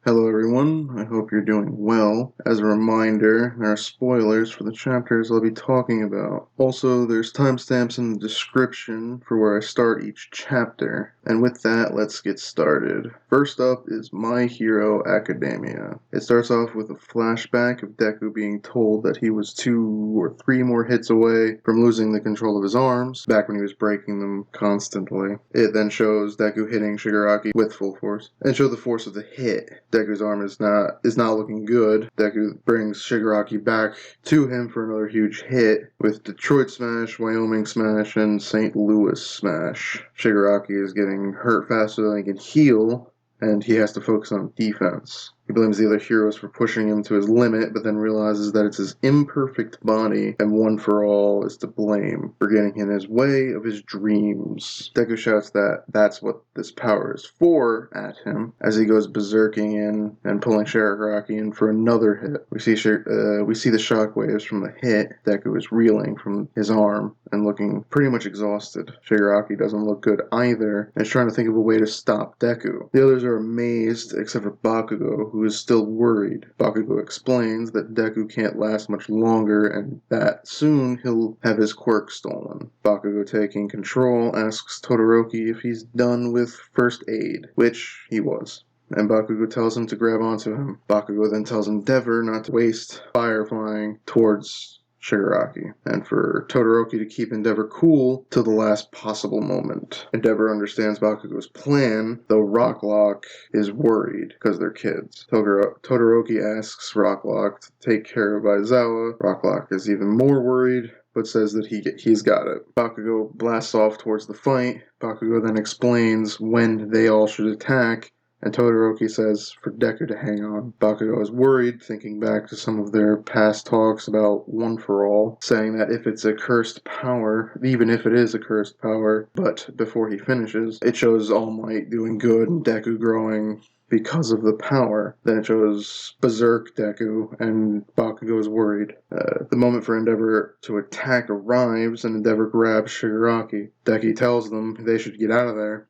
Hello everyone, I hope you're doing well. As a reminder, there are spoilers for the chapters I'll be talking about. Also, there's timestamps in the description for where I start each chapter. And with that, let's get started. First up is My Hero Academia. It starts off with a flashback of Deku being told that he was 2 or 3 more hits away from losing the control of his arms, back when he was breaking them constantly. It then shows Deku hitting Shigaraki with full force, and show the force of the hit. Deku's arm is not looking good. Deku brings Shigaraki back to him for another huge hit with Detroit Smash, Wyoming Smash, and St. Louis Smash. Shigaraki is getting hurt faster than he can heal, and he has to focus on defense. He blames the other heroes for pushing him to his limit, but then realizes that it's his imperfect body, and One for All is to blame for getting in his way of his dreams. Deku shouts that that's what this power is for at him, as he goes berserking in and pulling Shigaraki in for another hit. We see the shockwaves from the hit. Deku is reeling from his arm and looking pretty much exhausted. Shigaraki doesn't look good either, and is trying to think of a way to stop Deku. The others are amazed, except for Bakugo, who is still worried. Bakugo explains that Deku can't last much longer and that soon he'll have his quirk stolen. Bakugo, taking control, asks Todoroki if he's done with first aid, which he was, and Bakugo tells him to grab onto him. Bakugo then tells Endeavor not to waste fire flying towards Shigaraki, and for Todoroki to keep Endeavor cool till the last possible moment. Endeavor understands Bakugo's plan, though Rocklock is worried because they're kids. Todoroki asks Rocklock to take care of Aizawa. Rocklock is even more worried, but says that he's got it. Bakugo blasts off towards the fight. Bakugo then explains when they all should attack, and Todoroki says for Deku to hang on. Bakugo is worried, thinking back to some of their past talks about One for All, saying that if it's a cursed power, even if it is a cursed power, but before he finishes, it shows All Might doing good and Deku growing because of the power. Then it shows Berserk Deku, and Bakugo is worried. The moment for Endeavor to attack arrives, and Endeavor grabs Shigaraki. Deku tells them they should get out of there,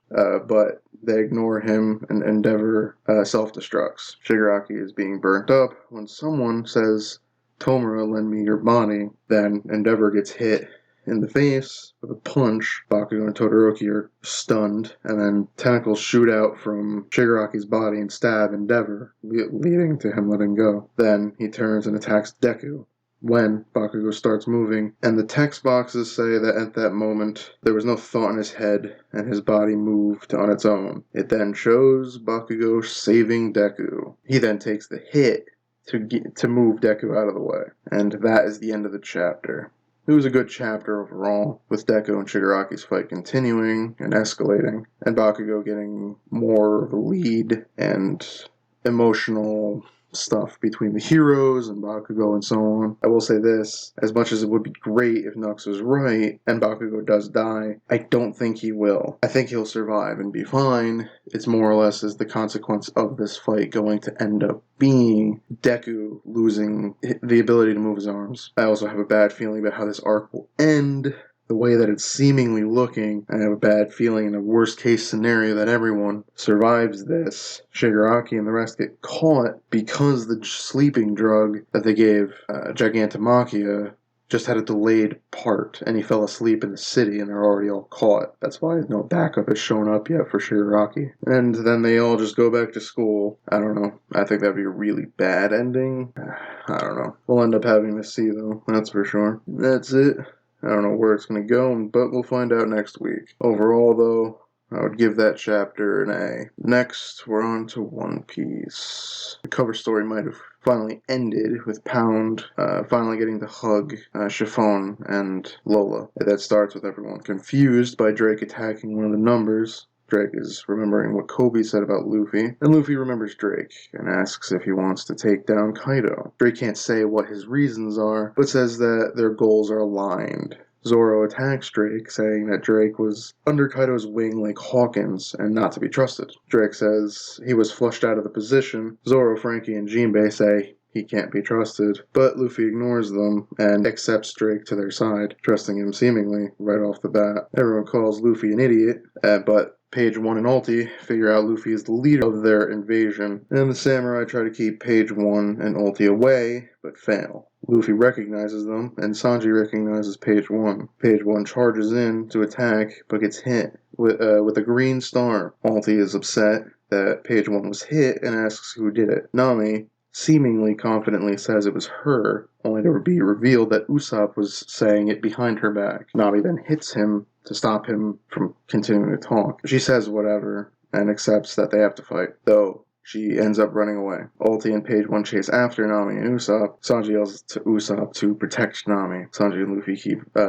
but they ignore him, and Endeavor self-destructs. Shigaraki is being burnt up when someone says, "Tomura, lend me your body." Then Endeavor gets hit in the face with a punch. Bakugo and Todoroki are stunned, and then tentacles shoot out from Shigaraki's body and stab Endeavor, leading to him letting go. Then he turns and attacks Deku when Bakugo starts moving, and the text boxes say that at that moment there was no thought in his head and his body moved on its own. It then shows Bakugo saving Deku. He then takes the hit to move Deku out of the way, and that is the end of the chapter. It was a good chapter overall, with Deku and Shigaraki's fight continuing and escalating, and Bakugo getting more of a lead and emotional stuff between the heroes and Bakugo and so on. I will say this, as much as it would be great if Nux was right and Bakugo does die, I don't think he will. I think he'll survive and be fine. It's more or less as the consequence of this fight going to end up being Deku losing the ability to move his arms. I also have a bad feeling about how this arc will end. The way that it's seemingly looking, I have a bad feeling in a worst-case scenario that everyone survives this. Shigaraki and the rest get caught because the sleeping drug that they gave Gigantomachia just had a delayed part, and he fell asleep in the city, and they're already all caught. That's why no backup has shown up yet for Shigaraki. And then they all just go back to school. I don't know. I think that'd be a really bad ending. I don't know. We'll end up having to see, though. That's for sure. That's it. I don't know where it's going to go, but we'll find out next week. Overall, though, I would give that chapter an A. Next, we're on to One Piece. The cover story might have finally ended with Pound finally getting to hug Chiffon and Lola. That starts with everyone confused by Drake attacking one of the numbers. Drake is remembering what Kobe said about Luffy, and Luffy remembers Drake and asks if he wants to take down Kaido. Drake can't say what his reasons are, but says that their goals are aligned. Zoro attacks Drake, saying that Drake was under Kaido's wing like Hawkins and not to be trusted. Drake says he was flushed out of the position. Zoro, Frankie, and Jinbei say he can't be trusted, but Luffy ignores them and accepts Drake to their side, trusting him seemingly right off the bat. Everyone calls Luffy an idiot, but Page 1 and Ulti figure out Luffy is the leader of their invasion, and the samurai try to keep Page 1 and Ulti away, but fail. Luffy recognizes them, and Sanji recognizes Page 1. Page 1 charges in to attack, but gets hit with a green star. Ulti is upset that Page 1 was hit and asks who did it. Nami seemingly confidently says it was her, only to be revealed that Usopp was saying it behind her back. Nami then hits him to stop him from continuing to talk. She says whatever and accepts that they have to fight, though she ends up running away. Ulti and Page 1 chase after Nami and Usopp. Sanji yells to Usopp to protect Nami. Sanji and Luffy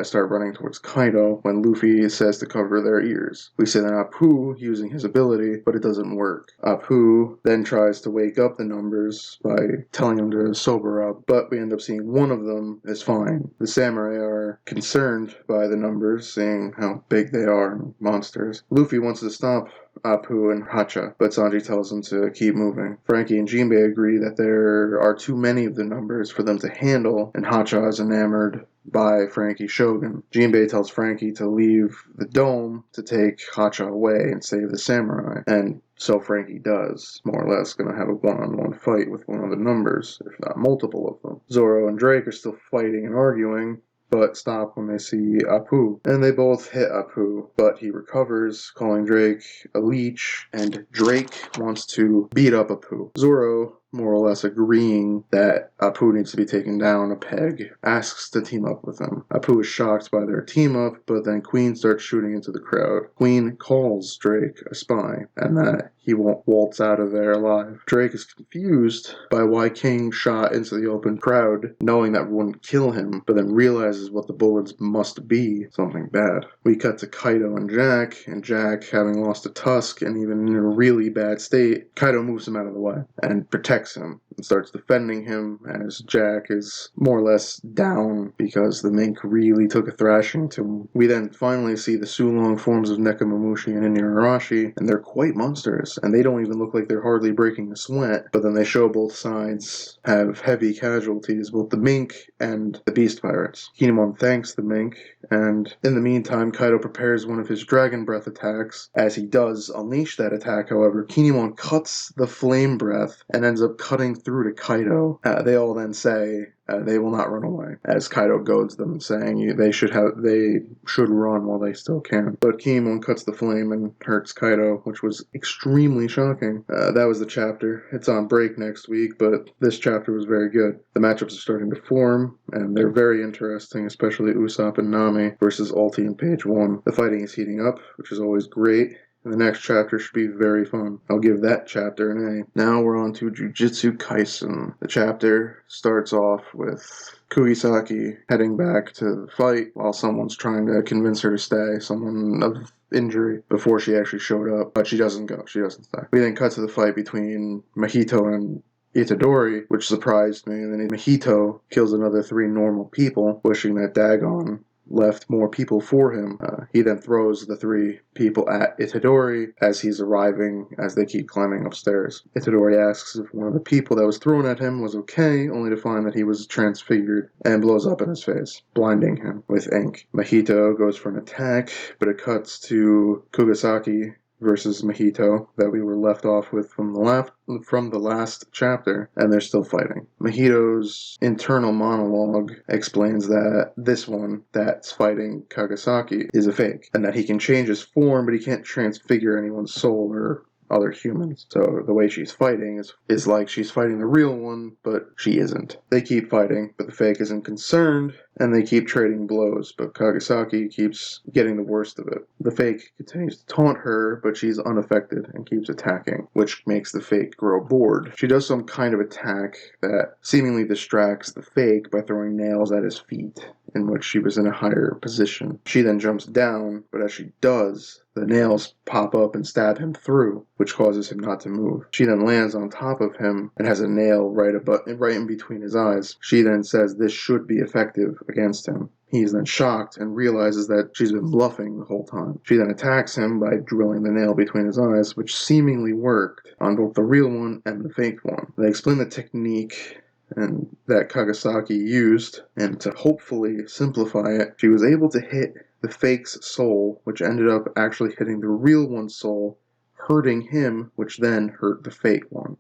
start running towards Kaido when Luffy says to cover their ears. We see then Apu using his ability, but it doesn't work. Apu then tries to wake up the numbers by telling them to sober up, but we end up seeing one of them is fine. The samurai are concerned by the numbers, seeing how big they are and monsters. Luffy wants to stop Apu and Hacha, but Sanji tells him to keep moving. Frankie and Jinbei agree that there are too many of the numbers for them to handle, and Hacha is enamored by Frankie Shogun. Jinbei tells Frankie to leave the dome to take Hacha away and save the samurai, and so Frankie does, more or less gonna have a one-on-one fight with one of the numbers, if not multiple of them. Zoro and Drake are still fighting and arguing, but stop when they see Apu. And they both hit Apu, but he recovers, calling Drake a leech, and Drake wants to beat up Apu. Zoro, more or less agreeing that Apu needs to be taken down a peg, asks to team up with him. Apu is shocked by their team up, but then Queen starts shooting into the crowd. Queen calls Drake a spy, and that he won't waltz out of there alive. Drake is confused by why King shot into the open crowd, knowing that wouldn't kill him, but then realizes what the bullets must be, something bad. We cut to Kaido and Jack having lost a tusk and even in a really bad state, Kaido moves him out of the way and protects him and starts defending him as Jack is more or less down because the mink really took a thrashing to him. We then finally see the Sulong forms of Nekomamushi and Inuyarashi, and they're quite monsters, and they don't even look like they're hardly breaking a sweat, but then they show both sides have heavy casualties, both the mink and the beast pirates. Kinemon thanks the mink, and in the meantime Kaido prepares one of his dragon breath attacks. As he does unleash that attack, however, Kinemon cuts the flame breath and ends up cutting through to Kaido. They all then say they will not run away, as Kaido goads them, saying they should run while they still can. But Kinemon cuts the flame and hurts Kaido, which was extremely shocking. That was the chapter. It's on break next week, but this chapter was very good. The matchups are starting to form, and they're very interesting, especially Usopp and Nami versus Ulti and Page 1. The fighting is heating up, which is always great. And the next chapter should be very fun. I'll give that chapter an A. Now we're on to Jujutsu Kaisen. The chapter starts off with Kugisaki heading back to the fight while someone's trying to convince her to stay, someone of injury, before she actually showed up. But she doesn't go. She doesn't stay. We then cut to the fight between Mahito and Itadori, which surprised me, and then Mahito kills another 3 normal people, wishing that Dagon left more people for him. He then throws the 3 people at Itadori as he's arriving, as they keep climbing upstairs. Itadori asks if one of the people that was thrown at him was okay, only to find that he was transfigured and blows up in his face, blinding him with ink. Mahito goes for an attack, but it cuts to Kugisaki versus Mahito that we were left off with from the last chapter, and they're still fighting. Mahito's internal monologue explains that this one that's fighting Kagasaki is a fake, and that he can change his form, but he can't transfigure anyone's soul or other humans. So the way she's fighting is like she's fighting the real one, but she isn't. They keep fighting, but the fake isn't concerned, and they keep trading blows, but Kagasaki keeps getting the worst of it. The fake continues to taunt her, but she's unaffected and keeps attacking, which makes the fake grow bored. She does some kind of attack that seemingly distracts the fake by throwing nails at his feet, in which she was in a higher position. She then jumps down, but as she does, the nails pop up and stab him through, which causes him not to move. She then lands on top of him and has a nail right in between his eyes. She then says this should be effective against him. He is then shocked and realizes that she's been bluffing the whole time. She then attacks him by drilling the nail between his eyes, which seemingly worked on both the real one and the fake one. They explain the technique and that Kagasaki used, and to hopefully simplify it, she was able to hit the fake's soul, which ended up actually hitting the real one's soul, hurting him, which then hurt the fake one.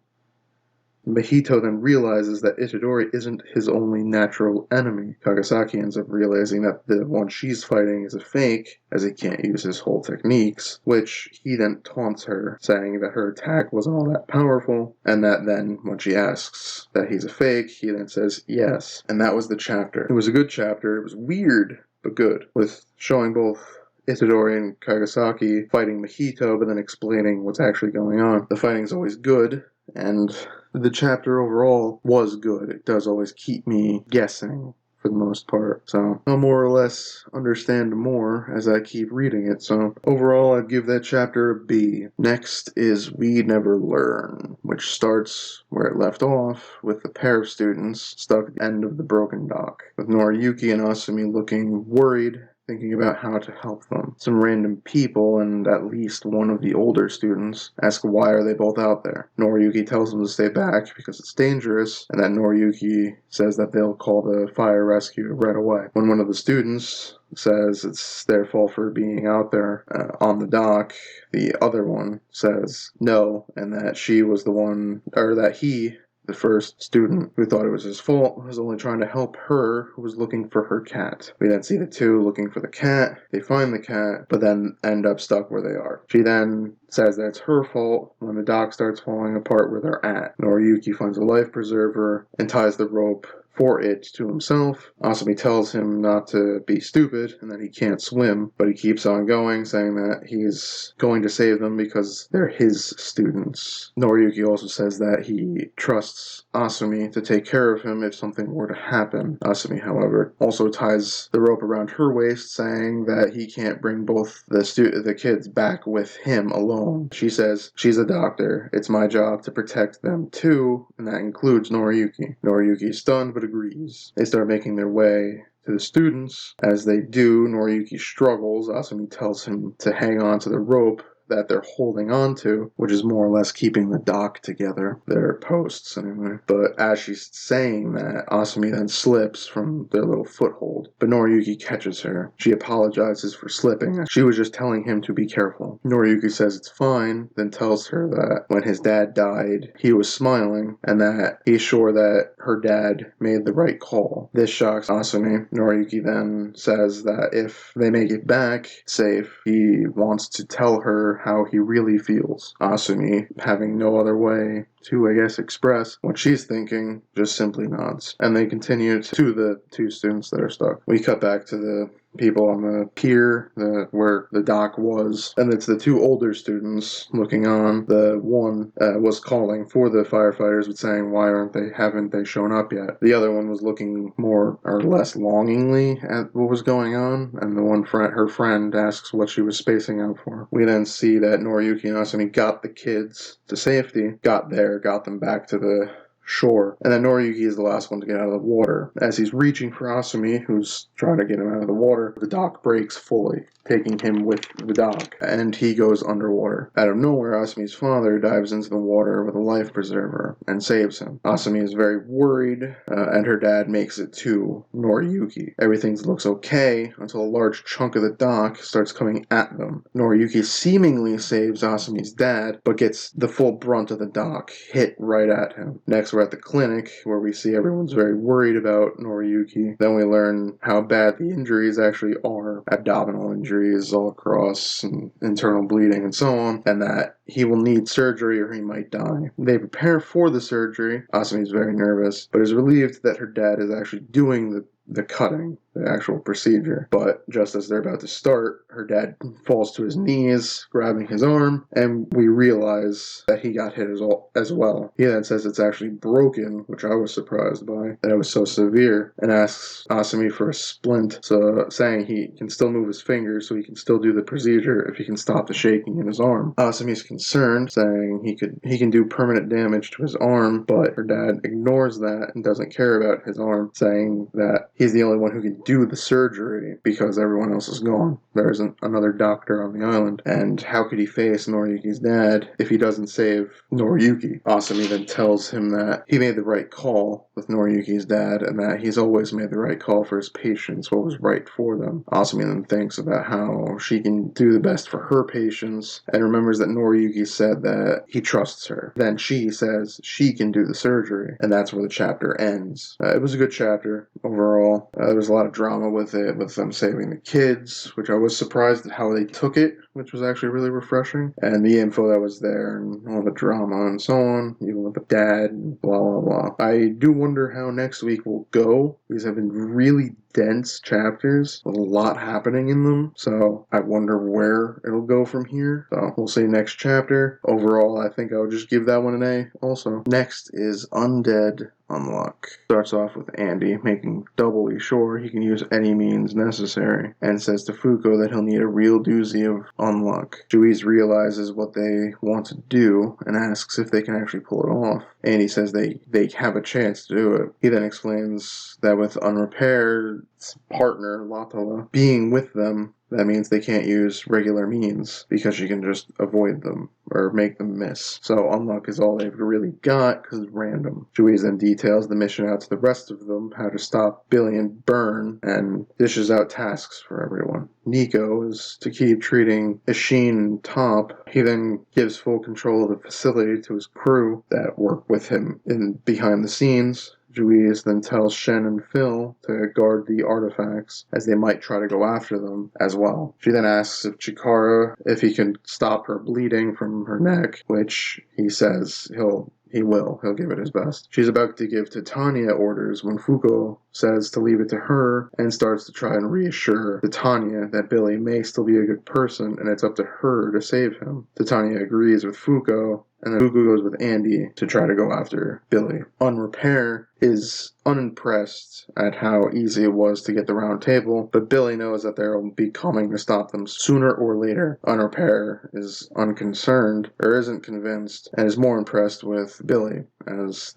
Mahito then realizes that Itadori isn't his only natural enemy. Kagasaki ends up realizing that the one she's fighting is a fake, as he can't use his whole techniques, which he then taunts her, saying that her attack wasn't all that powerful, and that then, when she asks that he's a fake, he then says yes. And that was the chapter. It was a good chapter. It was weird, but good, with showing both Itadori and Kagasaki fighting Mahito, but then explaining what's actually going on. The fighting's always good, and the chapter overall was good. It does always keep me guessing for the most part. So I'll more or less understand more as I keep reading it. So overall, I'd give that chapter a B. Next is We Never Learn, which starts where it left off with the pair of students stuck at the end of the broken dock, with Noriyuki and Asumi looking worried, thinking about how to help them. Some random people, and at least one of the older students, ask why are they both out there. Noriyuki tells them to stay back because it's dangerous, and that Noriyuki says that they'll call the fire rescue right away. When one of the students says it's their fault for being out there on the dock, the other one says no, and that she was the one, or that he, the first student who thought it was his fault, was only trying to help her, who was looking for her cat. We then see the two looking for the cat. They find the cat, but then end up stuck where they are. She then says that it's her fault when the dock starts falling apart where they're at. Noriyuki finds a life preserver and ties the rope for it to himself. Asumi tells him not to be stupid and that he can't swim, but he keeps on going, saying that he's going to save them because they're his students. Noriyuki also says that he trusts Asumi to take care of him if something were to happen. Asumi, however, also ties the rope around her waist, saying that he can't bring both the kids back with him alone. She says, she's a doctor. It's my job to protect them too, and that includes Noriyuki. Noriyuki is stunned, but agrees. They start making their way to the students. As they do, Noriyuki struggles. Asumi tells him to hang on to the rope that they're holding on to, which is more or less keeping the dock together. Their posts, anyway. But as she's saying that, Asumi then slips from their little foothold. But Noriyuki catches her. She apologizes for slipping. She was just telling him to be careful. Noriyuki says it's fine, then tells her that when his dad died, he was smiling, and that he's sure that her dad made the right call. This shocks Asumi. Noriyuki then says that if they make it back safe, he wants to tell her how he really feels. Asumi, having no other way to, I guess, express what she's thinking, just simply nods. And they continue to the two students that are stuck. We cut back to the people on the pier where the dock was, and it's the two older students looking on. The one was calling for the firefighters but saying why haven't they shown up yet. The other one was looking more or less longingly at what was going on, and the one her friend asks what she was spacing out for. We then see that Noriyuki and Asumi got the kids to safety, got them back to the shore, and then Noriyuki is the last one to get out of the water. As he's reaching for Asumi, who's trying to get him out of the water, the dock breaks fully, taking him with the dock, and he goes underwater. Out of nowhere, Asumi's father dives into the water with a life preserver and saves him. Asumi is very worried, and her dad makes it to Noriyuki. Everything looks okay until a large chunk of the dock starts coming at them. Noriyuki seemingly saves Asumi's dad, but gets the full brunt of the dock hit right at him. Next, we're at the clinic, where we see everyone's very worried about Noriyuki. Then we learn how bad the injuries actually are. Abdominal injuries all across, and internal bleeding, and so on, and that he will need surgery or he might die. They prepare for the surgery. Asumi is very nervous, but is relieved that her dad is actually doing the cutting, the actual procedure. But just as they're about to start, her dad falls to his knees, grabbing his arm, and we realize that he got hit as well. He then says it's actually broken, which I was surprised by, that it was so severe, and asks Asumi for a splint, so saying he can still move his fingers so he can still do the procedure if he can stop the shaking in his arm. Asumi's concerned, saying he can do permanent damage to his arm, but her dad ignores that and doesn't care about his arm, saying that he's the only one who can do the surgery because everyone else is gone. There isn't another doctor on the island, and how could he face Noriyuki's dad if he doesn't save Noriyuki? Asami then tells him that he made the right call with Noriyuki's dad and that he's always made the right call for his patients, what was right for them. Asami then thinks about how she can do the best for her patients and remembers that Noriyuki said that he trusts her. Then she says she can do the surgery, and that's where the chapter ends. It was a good chapter overall. There was a lot of drama with it, with them saving the kids, which I was surprised at how they took it, which was actually really refreshing. And the info that was there and all the drama and so on, even with the dad and blah, blah, blah. I do wonder how next week will go. These have been really dense chapters with a lot happening in them, so I wonder where it'll go from here. So we'll see next chapter. Overall, I think I would just give that one an A also. Next is Undead Unluck. Starts off with Andy making doubly sure he can use any means necessary, and says to Fuko that he'll need a real doozy of unluck. Juiz realizes what they want to do and asks if they can actually pull it off. Andy says they have a chance to do it. He then explains that with Unrepaired's partner, Latala, being with them, that means they can't use regular means because she can just avoid them or make them miss. So unluck is all they've really got because it's random. Juiz then details the mission out to the rest of them, how to stop Billy and Burn, and dishes out tasks for everyone. Nico is to keep treating Ishin and Top. He then gives full control of the facility to his crew that work with him in behind the scenes. Juiz then tells Shen and Phil to guard the artifacts, as they might try to go after them as well. She then asks if Chikara, if he can stop her bleeding from her neck, which he says he'll give it his best. She's about to give Titania orders when Fuko says to leave it to her and starts to try and reassure Titania that Billy may still be a good person and it's up to her to save him. Titania agrees with Fuko, and then Fuko goes with Andy to try to go after Billy. Unrepair is unimpressed at how easy it was to get the round table, but Billy knows that they'll be coming to stop them sooner or later. Unrepair is unconcerned, or isn't convinced, and is more impressed with Billy, as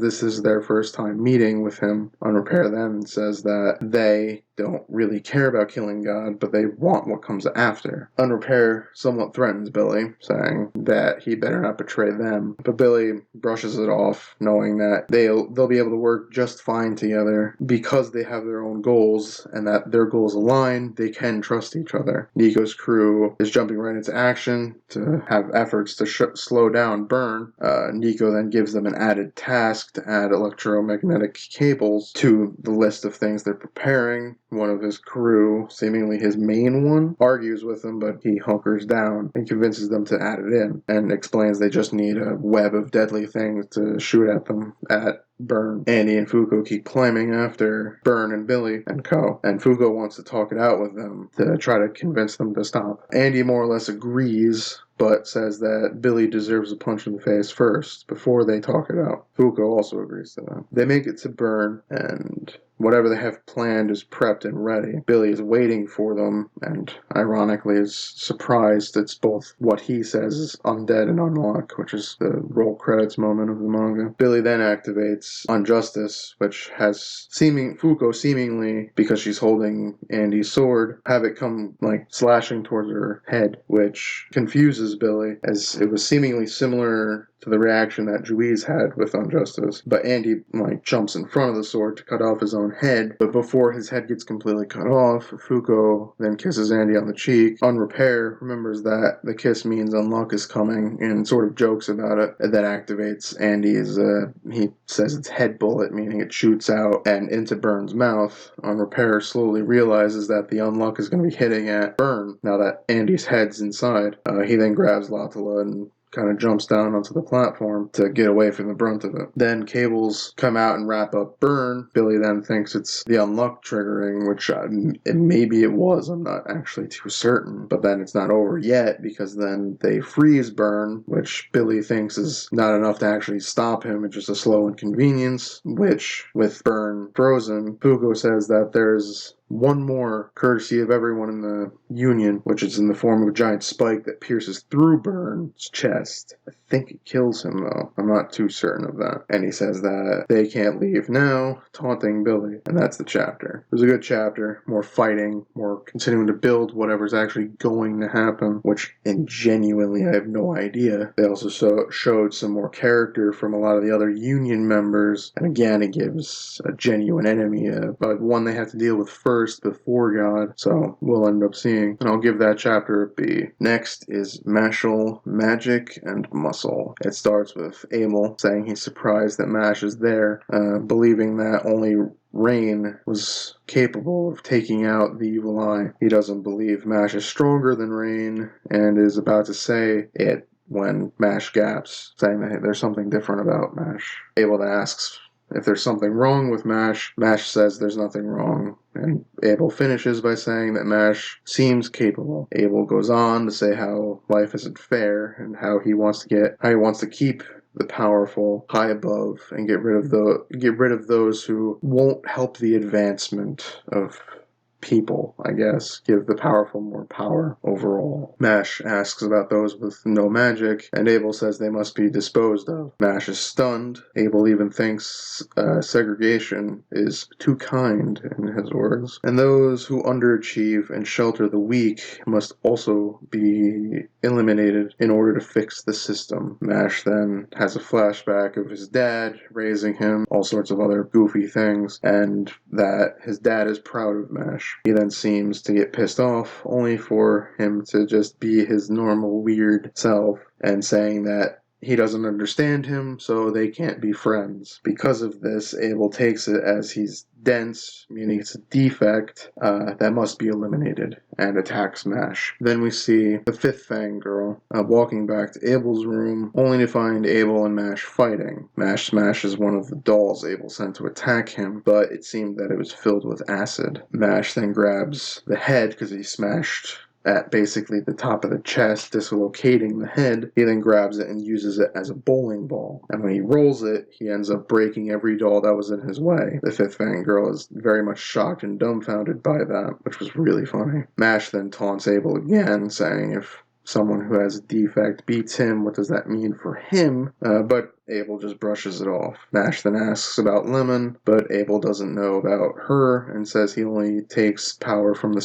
this is their first time meeting with him. Unrepair then says that they don't really care about killing God, but they want what comes after. Unrepair somewhat threatens Billy, saying that he better not betray them, but Billy brushes it off, knowing that they'll be able to work just fine together because they have their own goals, and that their goals align, they can trust each other. Nico's crew is jumping right into action to have efforts to slow down Burn. Nico then gives them an added task to add electromagnetic cables to the list of things they're preparing. One of his crew, seemingly his main one, argues with him, but he hunkers down and convinces them to add it in, and explains they just need a web of deadly things to shoot at them at Burn. Andy and Fuko keep climbing after Burn and Billy and co. And Fuko wants to talk it out with them to try to convince them to stop. Andy more or less agrees, but says that Billy deserves a punch in the face first, before they talk it out. Fuko also agrees to that. They make it to Burn, and whatever they have planned is prepped and ready. Billy is waiting for them, and ironically is surprised it's both what he says is undead and unlock, which is the roll credits moment of the manga. Billy then activates Unjustice, which has Fuko seemingly, because she's holding Andy's sword, have it come slashing towards her head, which confuses Billy, as it was seemingly similar to the reaction that Juiz had with Unjustice. But Andy jumps in front of the sword to cut off his own head, but before his head gets completely cut off, Fuko then kisses Andy on the cheek. Unrepair remembers that the kiss means unluck is coming and sort of jokes about it. That activates Andy's, he says it's head bullet, meaning it shoots out and into Burn's mouth. Unrepair slowly realizes that the unluck is going to be hitting at Burn now that Andy's head's inside. He then grabs Latala and kind of jumps down onto the platform to get away from the brunt of it. Then cables come out and wrap up Burn. Billy then thinks it's the unluck triggering, which maybe it was. I'm not actually too certain. But then it's not over yet, because then they freeze Burn, which Billy thinks is not enough to actually stop him. It's just a slow inconvenience, which with Burn frozen, Fugo says that there's one more, courtesy of everyone in the Union, which is in the form of a giant spike that pierces through Burns' chest. I think it kills him, though. I'm not too certain of that. And he says that they can't leave now, taunting Billy. And that's the chapter. It was a good chapter. More fighting, more continuing to build whatever's actually going to happen, which, and genuinely, I have no idea. They also showed some more character from a lot of the other Union members. And again, it gives a genuine enemy, but one they have to deal with first before God. So we'll end up seeing. And I'll give that chapter a B. Next is Mashle, Magic, and Muscle. It starts with Abel saying he's surprised that Mash is there, believing that only Rain was capable of taking out the evil eye. He doesn't believe Mash is stronger than Rain and is about to say it when Mash gaps, saying that there's something different about Mash. Abel then asks if there's something wrong with Mash. Mash says there's nothing wrong, and Abel finishes by saying that Mash seems capable. Abel goes on to say how life isn't fair and how he wants to keep the powerful high above and get rid of those who won't help the advancement of people, I guess. Give the powerful more power overall. Mash asks about those with no magic, and Abel says they must be disposed of. Mash is stunned. Abel even thinks segregation is too kind, in his words. And those who underachieve and shelter the weak must also be eliminated in order to fix the system. Mash then has a flashback of his dad raising him, all sorts of other goofy things, and that his dad is proud of Mash. He then seems to get pissed off, only for him to just be his normal weird self, and saying that he doesn't understand him, so they can't be friends. Because of this, Abel takes it as he's dense, meaning it's a defect that must be eliminated, and attacks Mash. Then we see the fifth Fang girl walking back to Abel's room, only to find Abel and Mash fighting. Mash smashes one of the dolls Abel sent to attack him, but it seemed that it was filled with acid. Mash then grabs the head because he smashed at basically the top of the chest, dislocating the head. He then grabs it and uses it as a bowling ball. And when he rolls it, he ends up breaking every doll that was in his way. The fifth Fang girl is very much shocked and dumbfounded by that, which was really funny. Mash then taunts Abel again, saying if someone who has a defect beats him, what does that mean for him? But Abel just brushes it off. Mash then asks about Lemon, but Abel doesn't know about her and says he only takes power from the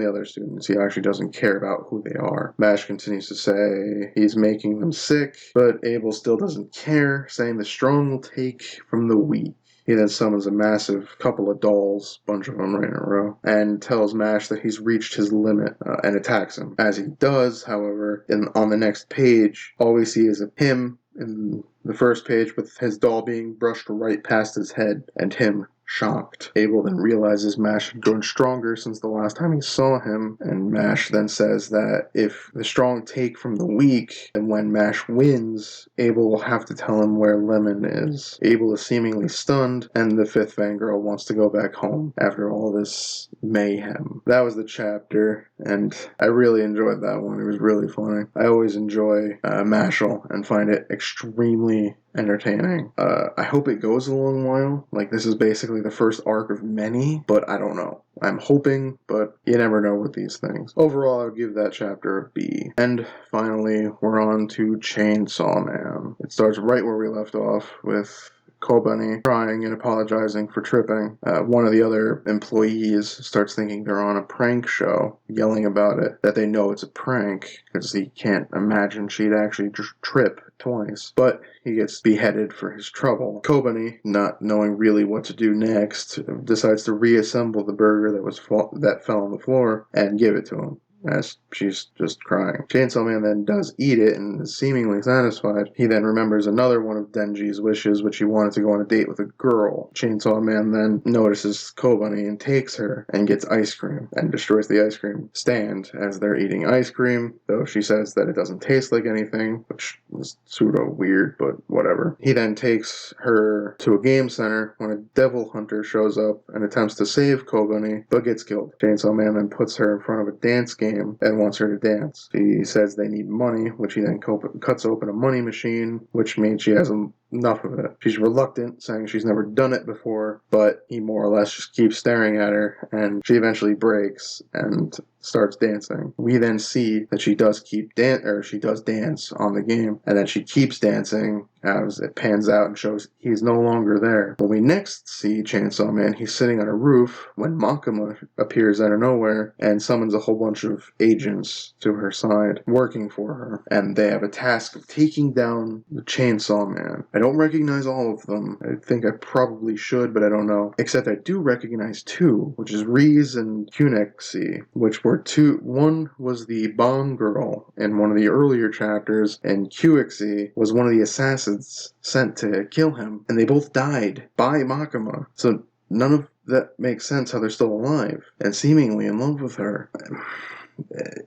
other students. He actually doesn't care about who they are. Mash continues to say he's making them sick, but Abel still doesn't care, saying the strong will take from the weak. He then summons a massive couple of dolls, bunch of them right in a row, and tells Mash that he's reached his limit and attacks him. As he does, however, on the next page, all we see is him in the first page with his doll being brushed right past his head and him shocked. Abel then realizes Mash had grown stronger since the last time he saw him, and Mash then says that if the strong take from the weak, then when Mash wins, Abel will have to tell him where Lemon is. Abel is seemingly stunned, and the fifth Fangirl wants to go back home after all this mayhem. That was the chapter, and I really enjoyed that one. It was really funny. I always enjoy Mashle and find it extremely entertaining. I hope it goes a long while. Like, this is basically the first arc of many, but I don't know. I'm hoping, but you never know with these things. Overall, I would give that chapter a B. And finally, we're on to Chainsaw Man. It starts right where we left off with Kobani crying and apologizing for tripping. One of the other employees starts thinking they're on a prank show, yelling about it, that they know it's a prank, because he can't imagine she'd actually trip twice. But he gets beheaded for his trouble. Kobani, not knowing really what to do next, decides to reassemble the burger that fell on the floor and give it to him, as she's just crying. Chainsaw Man then does eat it and is seemingly satisfied. He then remembers another one of Denji's wishes, which he wanted to go on a date with a girl. Chainsaw Man then notices Kobani and takes her and gets ice cream and destroys the ice cream stand as they're eating ice cream, though she says that it doesn't taste like anything, which is pseudo weird, but whatever. He then takes her to a game center when a devil hunter shows up and attempts to save Kobani, but gets killed. Chainsaw Man then puts her in front of a dance game game and wants her to dance. She says they need money, which he then cuts open a money machine, which means she has enough of it. She's reluctant, saying she's never done it before, but he more or less just keeps staring at her, and she eventually breaks and starts dancing. We then see that she does dance on the game, and that she keeps dancing as it pans out and shows he's no longer there. When we next see Chainsaw Man, he's sitting on a roof when Makima appears out of nowhere and summons a whole bunch of agents to her side, working for her, and they have a task of taking down the Chainsaw Man. I don't recognize all of them. I think I probably should, but I don't know. Except I do recognize two, which is Reese and Cunexy, which were two. One was the Bond girl in one of the earlier chapters, and Cunexy was one of the assassins sent to kill him, and they both died by Makima. So none of that makes sense how they're still alive and seemingly in love with her.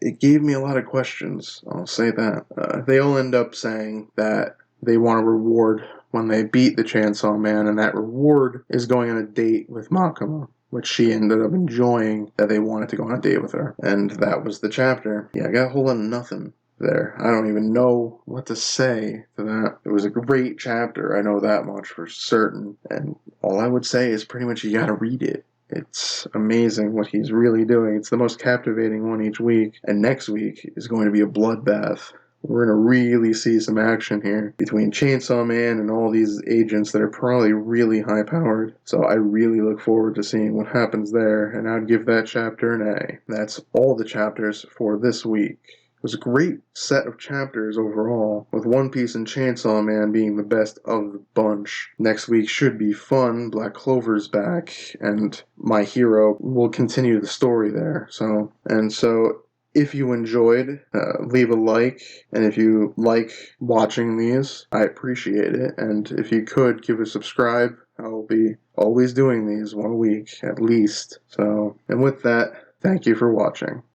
It gave me a lot of questions, I'll say that. They all end up saying that they want a reward when they beat the Chainsaw Man, and that reward is going on a date with Makima, which she ended up enjoying, that they wanted to go on a date with her. And that was the chapter. Yeah, I got a whole lot of nothing there. I don't even know what to say to that. It was a great chapter, I know that much for certain, and all I would say is pretty much you gotta read it. It's amazing what he's really doing. It's the most captivating one each week, and next week is going to be a bloodbath. We're going to really see some action here between Chainsaw Man and all these agents that are probably really high-powered. So I really look forward to seeing what happens there, and I'd give that chapter an A. That's all the chapters for this week. It was a great set of chapters overall, with One Piece and Chainsaw Man being the best of the bunch. Next week should be fun. Black Clover's back, and My Hero will continue the story there. So if you enjoyed, leave a like, and if you like watching these, I appreciate it. And if you could, give a subscribe. I'll be always doing these 1 week at least. So, and with that, thank you for watching.